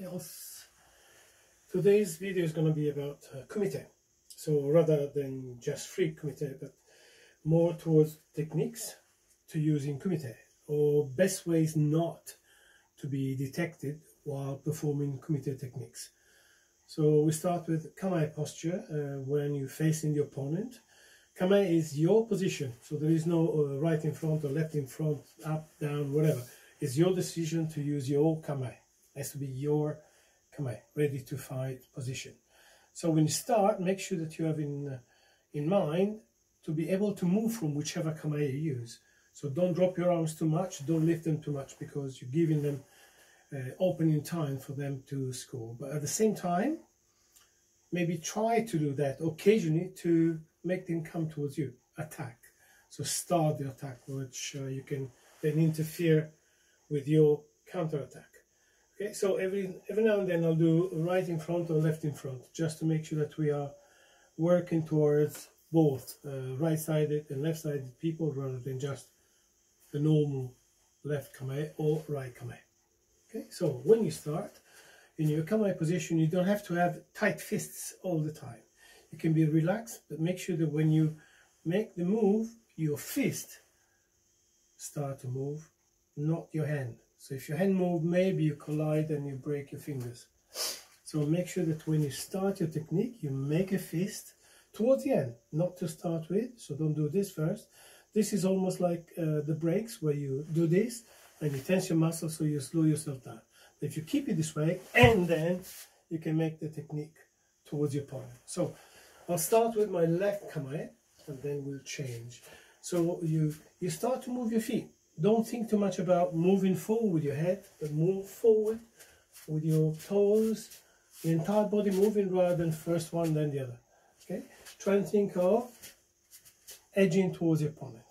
else. Today's video is going to be about Kumite. So rather than just free Kumite, but more towards techniques to use in Kumite, or best ways not to be detected while performing Kumite techniques. So we start with Kamae posture when you're facing the opponent. Kamae is your position, so there is no right in front or left in front, up, down, whatever. It's your decision to use your Kamae. It has to be your Kamae, ready to fight position. So when you start, make sure that you have in mind to be able to move from whichever Kamae you use. So don't drop your arms too much, don't lift them too much, because you're giving them opening time for them to score. But at the same time, maybe try to do that occasionally to make them come towards you, attack. So start the attack, which you can then interfere with your counter attack. Okay, so every now and then I'll do right in front or left in front, just to make sure that we are working towards both right-sided and left-sided people, rather than just the normal left Kamae or right Kamae. Okay, so when you start in your Kamae position, you don't have to have tight fists all the time. You can be relaxed, but make sure that when you make the move, your fist start to move, not your hand. So if your hand move, maybe you collide and you break your fingers. So make sure that when you start your technique, you make a fist towards the end, not to start with. So don't do this first. This is almost like the breaks, where you do this and you tense your muscles, so you slow yourself down. If you keep it this way, and then you can make the technique towards your opponent. So I'll start with my left Kamae, and then we'll change. So you start to move your feet. Don't think too much about moving forward with your head, but move forward with your toes, the entire body moving, rather than first one, then the other. Okay? Try and think of edging towards your opponent.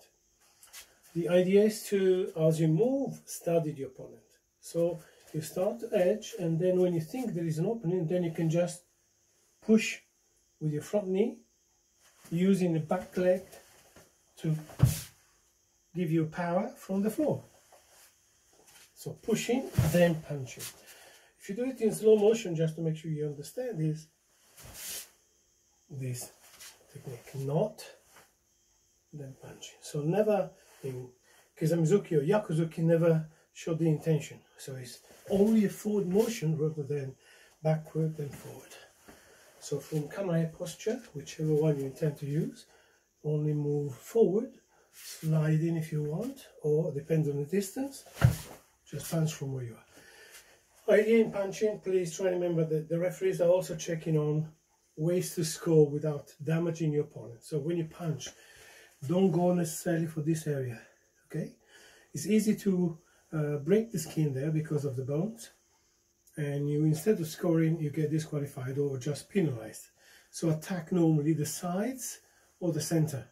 The idea is to, as you move, study the opponent. So you start to edge, and then when you think there is an opening, then you can just push with your front knee, using the back leg to give you power from the floor. So pushing, then punching. If you do it in slow motion, just to make sure you understand this technique, not then punching. So never in Kizamizuki or Yakuzuki, never show the intention. So it's only a forward motion rather than backward and forward. So from Kamae posture, whichever one you intend to use, only move forward, slide in if you want, or depends on the distance, just punch from where you are. Idea in punching, please try and remember that the referees are also checking on ways to score without damaging your opponent. So when you punch, don't go necessarily for this area. Okay, it's easy to break the skin there because of the bones, and you, instead of scoring, you get disqualified or just penalized. So attack normally the sides or the center.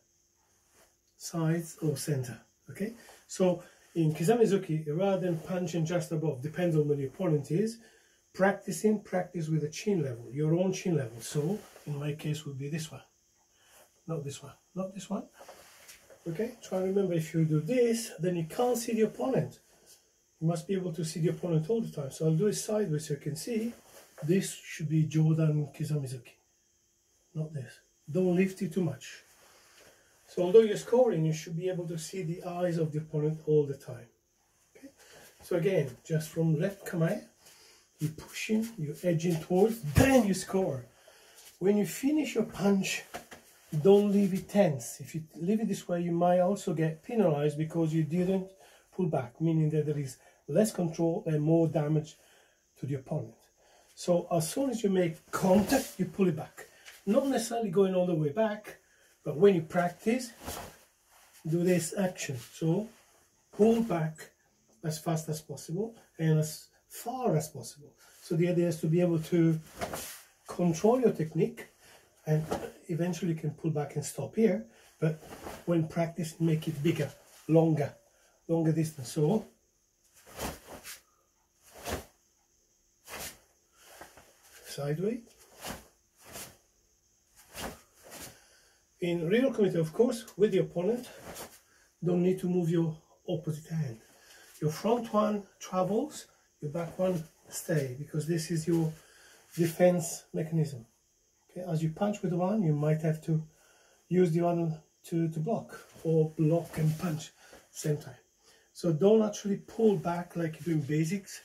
Sides or center. Okay, so in Kizamizuki, rather than punching just above, depends on where the opponent is, practice with a chin level, your own chin level. So in my case would be this one, not this one, not this one. Okay, try and remember, if you do this, then you can't see the opponent. You must be able to see the opponent all the time. So I'll do it sideways so you can see. This should be Jodan Kizamizuki, not this. Don't lift it too much. So although you're scoring, you should be able to see the eyes of the opponent all the time. Okay? So again, just from left Kamae, you're pushing, you're edging towards, then you score. When you finish your punch, don't leave it tense. If you leave it this way, you might also get penalized because you didn't pull back, meaning that there is less control and more damage to the opponent. So as soon as you make contact, you pull it back. Not necessarily going all the way back, but when you practice, do this action. So pull back as fast as possible and as far as possible. So the idea is to be able to control your technique, and eventually you can pull back and stop here, but when practice, make it bigger, longer distance. So sideways. In real Kumite, of course, with the opponent, don't need to move your opposite hand. Your front one travels, your back one stay, because this is your defense mechanism. Okay, as you punch with one, you might have to use the other to block, or block and punch same time. So don't actually pull back like you're doing basics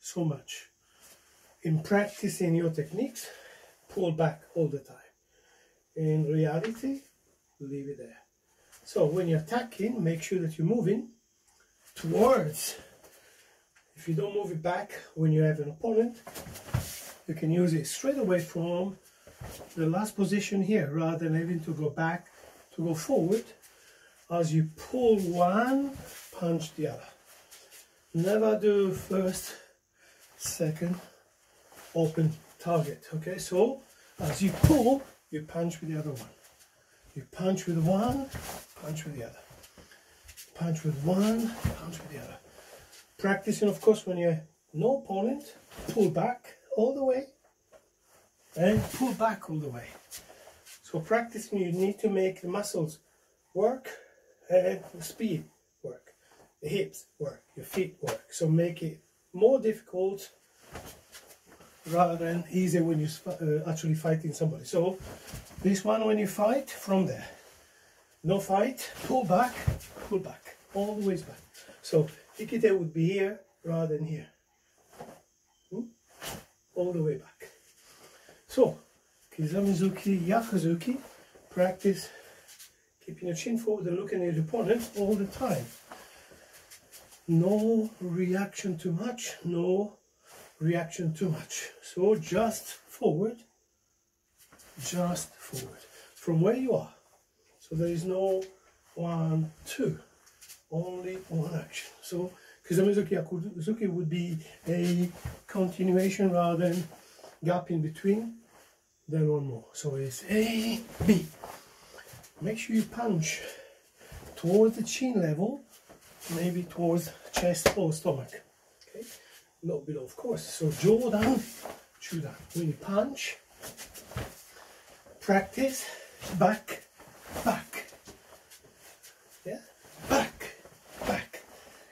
so much. In practicing your techniques, pull back all the time. In reality, leave it there. So when you're attacking, make sure that you're moving towards. If you don't move it back when you have an opponent, you can use it straight away from the last position here, rather than having to go back to go forward. As you pull one, punch the other. Never do first, second, open target. Okay, so as you pull, you punch with the other one. You punch with one, punch with the other. Punch with one, punch with the other. Practicing, of course, when you're no opponent, pull back all the way and pull back all the way. So practicing, you need to make the muscles work and the speed work, the hips work, your feet work. So make it more difficult rather than easier when you're actually fighting somebody. So this one, when you fight, from there, no fight, pull back, all the way back. So Ikite would be here rather than here, all the way back. So Kizamizuki, Yakuzuki, practice keeping your chin forward and looking at your opponent all the time. No reaction too much, no reaction too much. So just forward from where you are. So there is no 1, 2, only one action. So Kizamizuki, Yakuzuki would be a continuation rather than gap in between, then one more. So it's A, B. Make sure you punch towards the chin level, maybe towards chest or stomach. Okay, not below, of course. So jaw down, chew down. When you punch, practice back, yeah, back,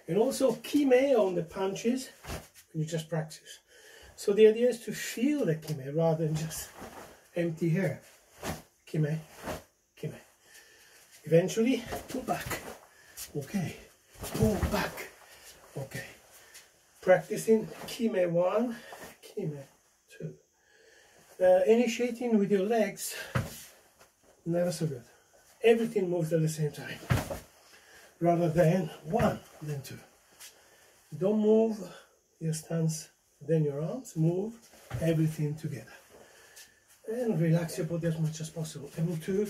and also kime on the punches. You just practice. So the idea is to feel the kime rather than just empty air. Kime. Eventually, pull back. Okay. Pull back. Okay. Practicing kime 1, kime 2. Initiating with your legs, never so good. Everything moves at the same time. Rather than 1, then 2. Don't move your stance, then your arms. Move everything together. And relax your body as much as possible. Able to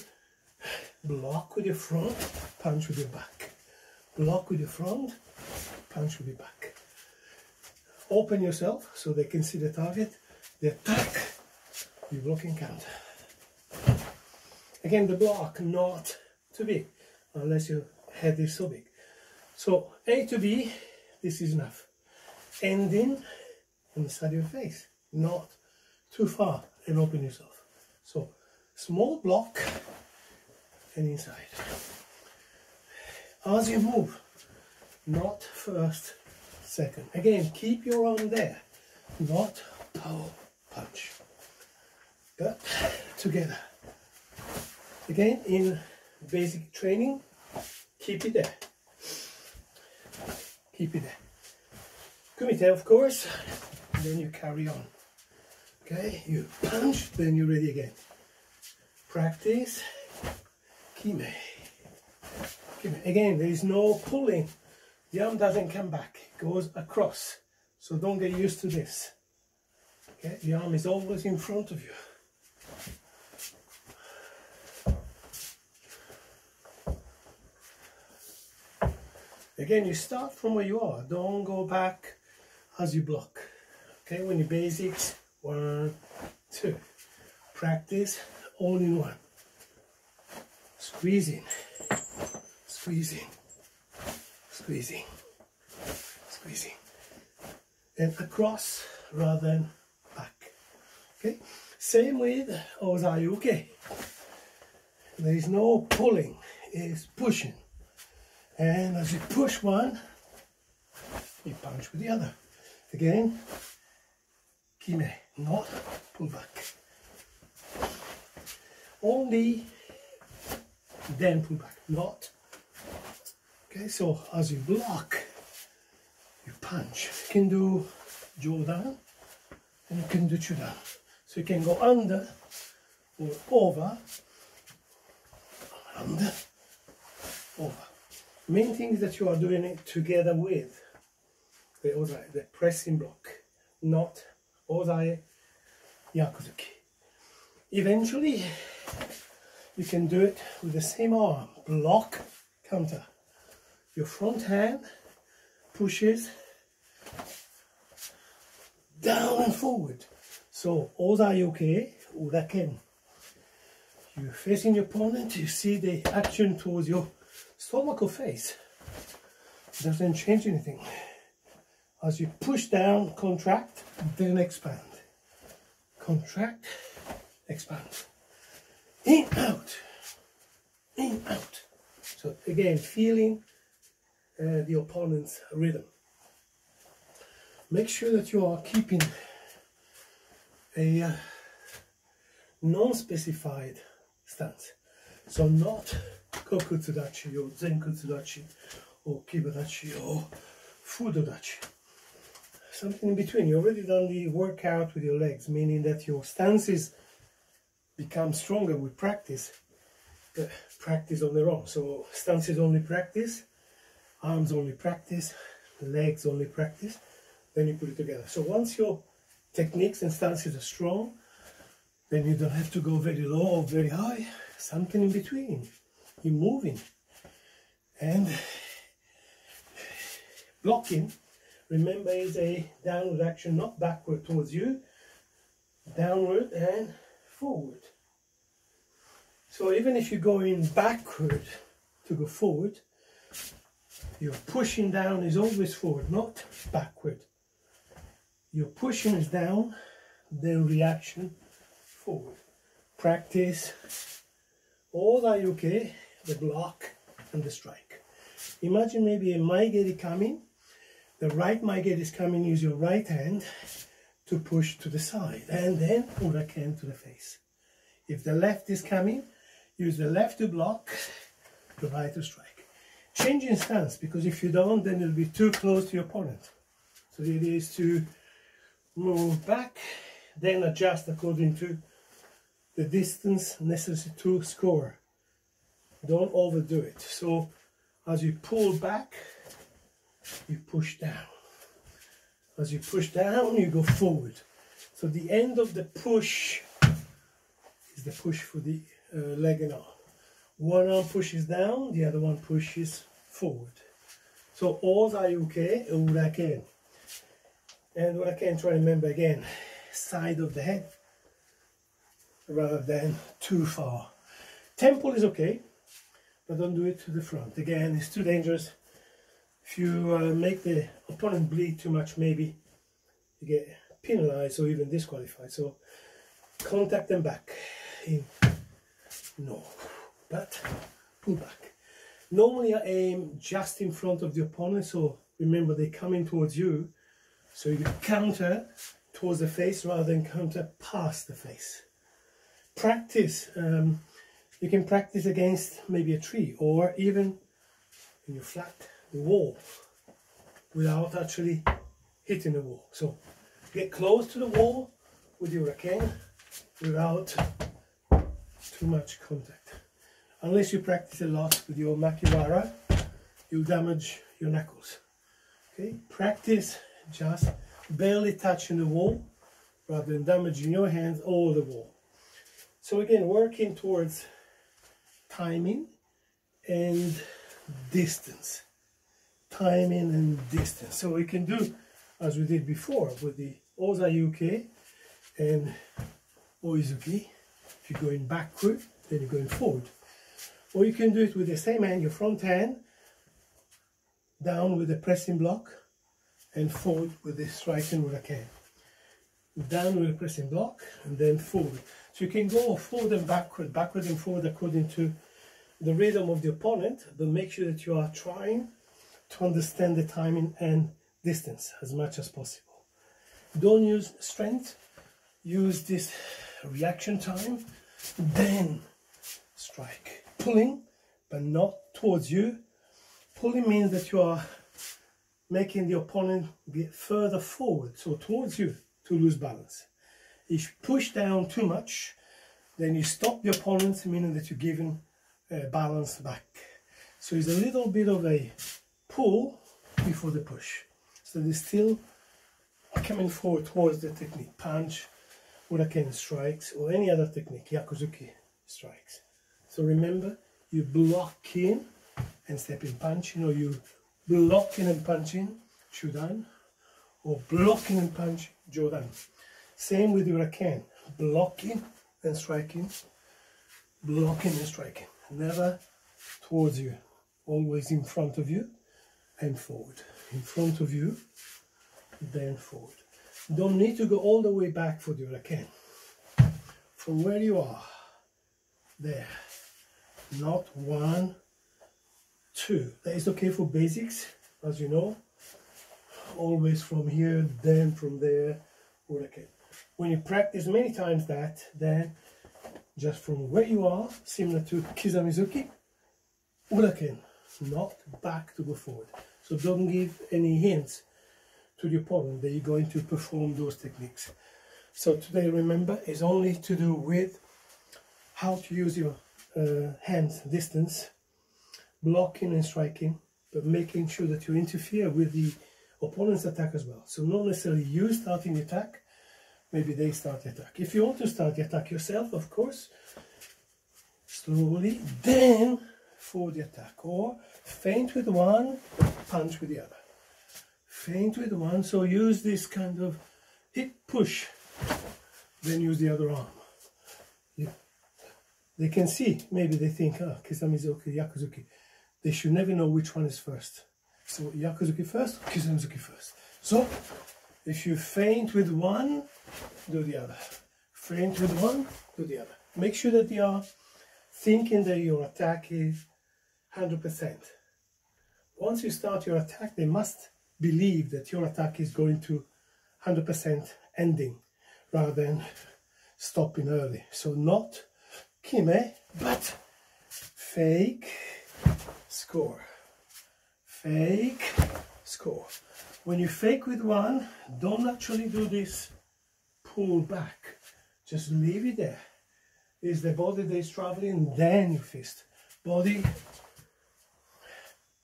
block with your front, punch with your back. Block with your front, punch with your back. Open yourself so they can see the target. The attack, you block and counter. Again, the block not too big, unless your head is so big. So A to B, this is enough. Ending on the side of your face, not too far, and open yourself. So small block and inside. As you move, not first, second. Again, keep your arm there, not power punch, but together. Again, in basic training, keep it there. Keep it there. Kumite, of course, then you carry on. Okay, you punch, then you're ready again. Practice. Kime. Again, there is no pulling. The arm doesn't come back, it goes across. So don't get used to this. Okay, the arm is always in front of you. Again, you start from where you are. Don't go back as you block. Okay, when you basics, 1, 2. Practice all in one. Squeezing, squeezing, squeezing, squeezing. And across rather than back. Okay, same with Ozayuke. There is no pulling, it's pushing. And as you push one, you punch with the other. Again, kime, not pull back. Only then pull back, not. Okay, so as you block, you punch. You can do jodan and you can do chudan. So you can go under or over, under, over. Main thing is that you are doing it together with the pressing block, not ozae yakuzuki. Eventually, you can do it with the same arm, block, counter. Your front hand pushes down and forward. So, ozae uraken. You're facing your opponent, you see the action towards your stomach or face. It doesn't change anything. As you push down, contract, then expand. Contract, expand. In, out. In, out. So again, feeling the opponent's rhythm. Make sure that you are keeping a non-specified stance. So not kokutsudachi or zenkutsudachi or kibadachi or fudodachi. Something in between. You already done the workout with your legs, meaning that your stances become stronger with practice. Practice on their own. So stances only practice, arms only practice, legs only practice, then you put it together. So once your techniques and stances are strong, then you don't have to go very low or very high, something in between. You're moving. And blocking, remember, is a downward action, not backward towards you, downward and forward. So even if you're going backward to go forward, your pushing down is always forward, not backward. Your pushing is down, then reaction forward. Practice ozae, the block and the strike. Imagine maybe a maigeri coming. The right maigeri is coming, use your right hand to push to the side, and then uraken to the face. If the left is coming, use the left to block, the right to strike. Changing stance, because if you don't, then it'll be too close to your opponent. So the idea is to move back, then adjust according to the distance necessary to score. Don't overdo it. So as you pull back, you push down. As you push down, you go forward. So the end of the push is the push for the leg and arm. One arm pushes down, the other one pushes forward. So ozae uraken. And what I can try to remember again, side of the head rather than too far. Temple is okay, but don't do it to the front. Again, it's too dangerous. If you make the opponent bleed too much, maybe you get penalized or even disqualified. So contact them back. In. No, but pull back. Normally I aim just in front of the opponent, so remember they're coming towards you, so you counter towards the face rather than counter past the face. Practice, you can practice against maybe a tree or even when you flat the wall without actually hitting the wall. So get close to the wall with your uraken without too much contact. Unless you practice a lot with your makiwara, you'll damage your knuckles. Okay, practice just barely touching the wall rather than damaging your hands or the wall. So again, working towards timing and distance. Timing and distance. So we can do as we did before with the ozae and oizuki. If you're going backward, then you're going forward. Or you can do it with the same hand, your front hand, down with the pressing block, and forward with the striking uraken. Down with the pressing block, and then forward. So you can go forward and backward and forward according to the rhythm of the opponent, but make sure that you are trying to understand the timing and distance as much as possible. Don't use strength, use this reaction time, then strike. Pulling, but not towards you. Pulling means that you are making the opponent get further forward, so towards you, to lose balance. If you push down too much, then you stop the opponent, meaning that you're giving balance back. So it's a little bit of a pull before the push. So they're still coming forward towards the technique. Punch, Uraken strikes, or any other technique, Yakuzuki strikes. So remember, you block in and step in punch. You know, you blocking and punching, Shudan, or blocking and punch, Jodan. Same with Uraken, blocking and striking, blocking and striking. Never towards you, always in front of you and forward. In front of you, then forward. Don't need to go all the way back for the Uraken. From where you are, there, not 1, 2. That is okay for basics, as you know. Always from here, then from there, Uraken. When you practice many times that, then just from where you are, similar to Kizamizuki, Uraken, not back to go forward. So don't give any hints to the opponent that you're going to perform those techniques. So today, remember, is only to do with how to use your hands distance, blocking and striking, but making sure that you interfere with the opponent's attack as well. So not necessarily you starting the attack, maybe they start the attack. If you want to start the attack yourself, of course, slowly, then forward the attack, or feint with one, punch with the other. Feint with one, so use this kind of hip push, then use the other arm. They can see, maybe they think, ah, Kizamizuki, Yakuzuki. They should never know which one is first. So Yakuzuki first, Kizamizuki first. So if you feint with one, do the other. Feint with one, do the other. Make sure that you are thinking that your attack is 100%. Once you start your attack, they must believe that your attack is going to 100% ending rather than stopping early. So not kime, but fake, score. Fake, score. When you fake with one, don't actually do this pull back. Just leave it there. Is the body that is traveling, then you fist. Body,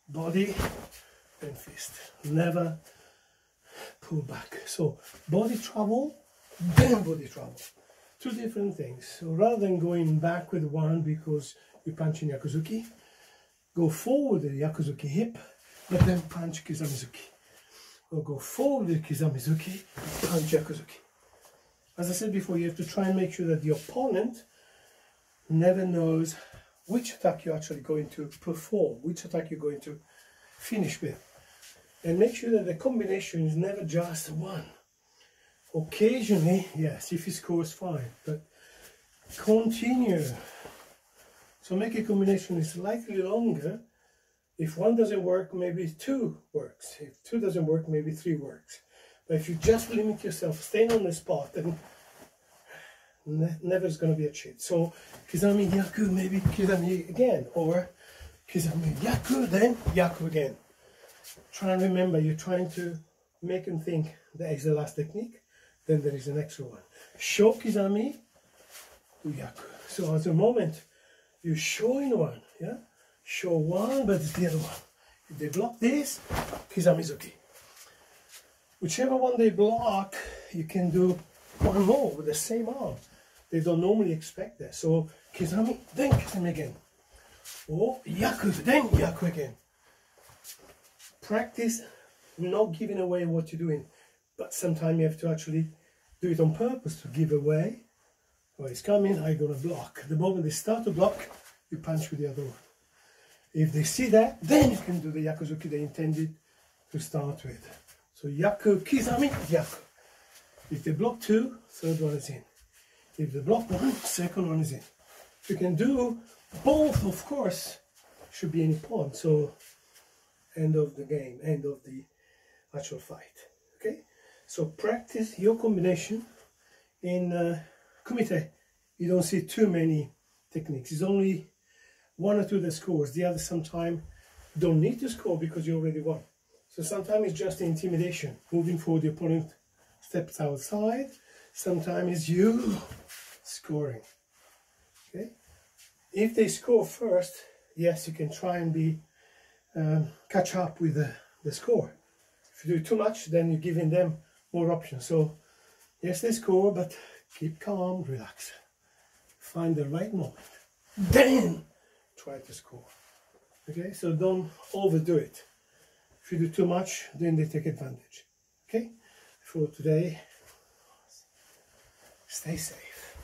body, and fist. Never pull back. So body travel, then body travel. Two different things. So rather than going back with one because you punch in Yakuzuki, go forward with the Yakuzuki hip, but then punch Kizamizuki. Or go forward with Kizamizuki, punch Yakuzuki. As I said before, you have to try and make sure that the opponent never knows which attack you're actually going to perform, which attack you're going to finish with. And make sure that the combination is never just one. Occasionally, yes, if he scores, fine, but continue. So make a combination slightly longer. If one doesn't work, maybe two works. If two doesn't work, maybe three works. But if you just limit yourself, staying on the spot, then never is going to be a cheat. So Kizami Yaku, maybe Kizami again, or Kizami Yaku, then Yaku again. Try and remember, you're trying to make them think that is the last technique, then there is an extra one. Show Kizami to Yaku. So at the moment, you're showing one, yeah? Show one, but it's the other one. If they block this, Kizamizuki. Whichever one they block, you can do one more with the same arm. They don't normally expect that. So Kizami, then Kizami again. Or Yaku, then Yaku again. Practice not giving away what you're doing, but sometimes you have to actually do it on purpose to give away. Oh, it's coming, I'm gonna block. The moment they start to block, you punch with the other one. If they see that, then you can do the Yakuzuki they intended to start with. So Yaku, Kizami, Yaku. If they block two, third one is in. If they block one, second one is in. If you can do both, of course, should be any point. So end of the game, end of the actual fight. Okay? So practice your combination. In Kumite, you don't see too many techniques. It's only one or two that scores. The others sometimes don't need to score because you already won. So sometimes it's just intimidation, moving forward, the opponent steps outside. Sometimes it's you scoring. Okay. If they score first, yes, you can try and be catch up with the score. If you do too much, then you're giving them more options. So yes, they score, but keep calm, relax. Find the right moment. Then try to score. Okay, so don't overdo it. If you do too much, then they take advantage. Okay, for today, stay safe.